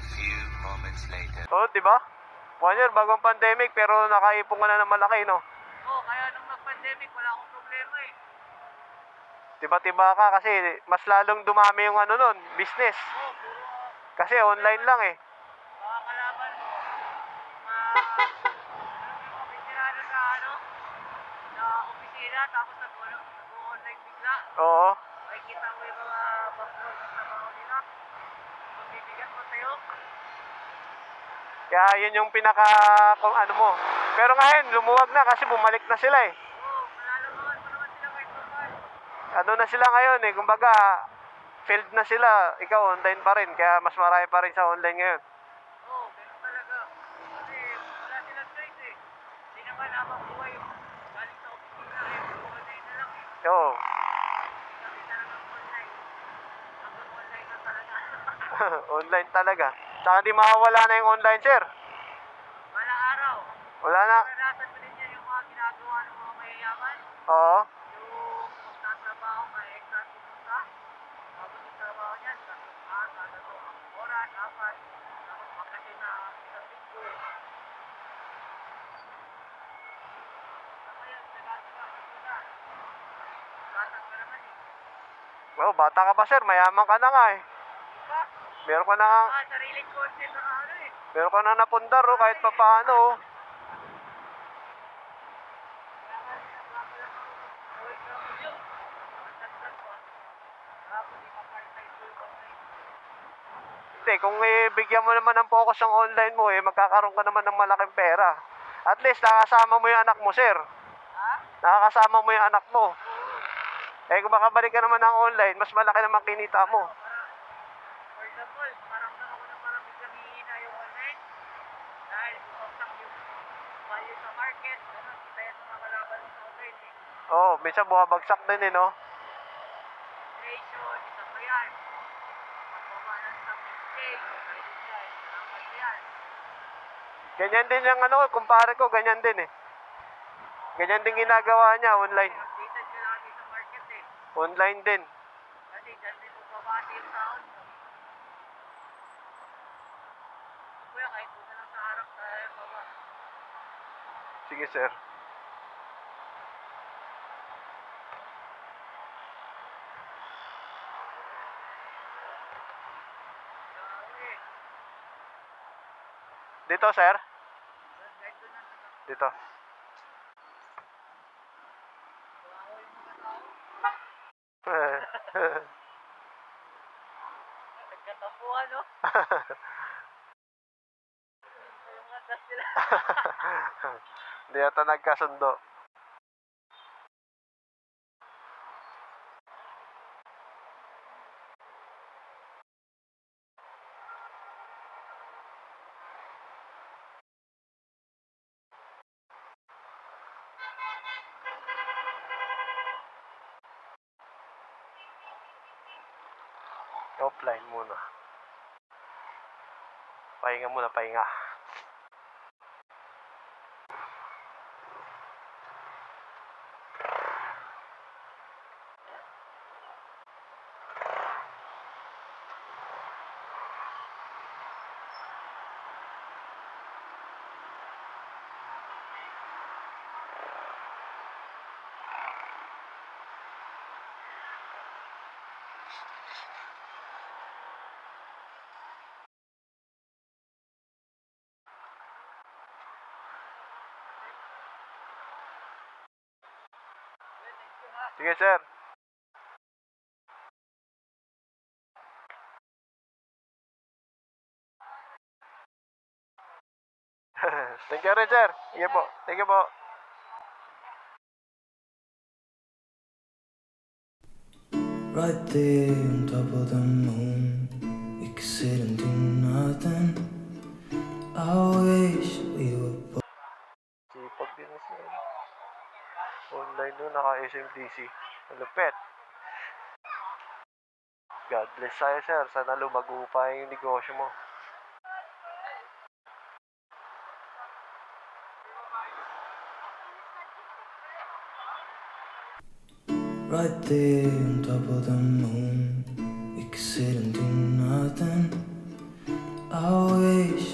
few moments later. Oh, di ba? 1 year bagong pandemic pero nakaipon ka na ng malaki, no? Oo, kaya nung nag-pandemic, wala akong problema eh. Tiba-tiba ka kasi mas lalong dumami yung ano nun, business. Oo, puro Kasi online lang eh. mga kalaban mo. Alam mo yung mga veterano sa sa opisina, tapos nag-online bigla. Oo. Makikita mo yung mga backlog sa trabaho nila. Magbibigyan mo sa'yo. Kaya yun yung pinaka kung ano mo. Pero ngayon, lumuwag na kasi bumalik na sila eh. Oo, malalamangan mo naman sila kahit paano. Ano na sila ngayon eh, kumbaga, field na sila. Ikaw, online pa rin. Kaya mas marami pa rin sa online ngayon. Oo, ganun talaga. Kasi wala silang choice eh. Hindi naman habang buhay galing sa opisina eh. Online na lang eh. Oo. Kami talagang online. Hanggang online na talaga. Online talaga. Saka di mawawala na yung online, sir. Wala araw. Wala na. Naranasan mo din yan yung mga ginagawa ng mga mayayaman. Oo. Yung magtatrabaho ka, extra pumunta. Tapos yung trabaho niyan, kada to, oras, apat. Tapos magkasi na isang linggo. Sa ngayon, nagagawa na. Batang ka naman eh. Well, bata ka pa, sir. Mayaman ka na nga eh. Diba? Meron ka na, Sariling content na eh. meron ka na napundar, oh, kahit pa paano. Oh. Hindi, kung bigyan mo naman ng focus ang online mo, eh, magkakaroon ka naman ng malaking pera. At least, nakakasama mo yung anak mo, sir. Ha? Nakakasama mo yung anak mo. Eh, kung makabalik ka naman ng online, mas malaki naman kinita mo. For example, parang ako na parang biglang hihina yung online. Dahil bumagsak yung value sa market. Ganun, kita yan mga kalaban sa online eh. Oo, minsan bumabagsak din eh, no? Inflation, isa pa yan. Pagbaba ng stock exchange, kahit yan, salamat yan. Ganyan din yung ano, kumpare ko, ganyan din eh. Ganyan din ginagawa niya, online. Updated ka lagi sa market eh. Online din. Kasi dyan din magbabase yung taon mo. Kuya, kahit doon na lang sa harap tayo baba. Sige, sir. Grabe. Dito, sir. Kahit doon na sa Dito. kawawa yung mga tao. Nagkatapuan, no? Yung mga das nila. Hindi yata nagkasundo. Offline muna. Pahinga muna, pahinga. Sige, sir. Thank you rin, sir. Sige po. Thank you po. Right there on top of the moon, we could sit and do nothing. I wish we were both. Sipag din siya. Online doon, naka-SMDC. Malupit. God bless sa'yo, sir. Sana lumago pa yung negosyo mo. Right there on top of the moon, we could sit and do nothing. I wish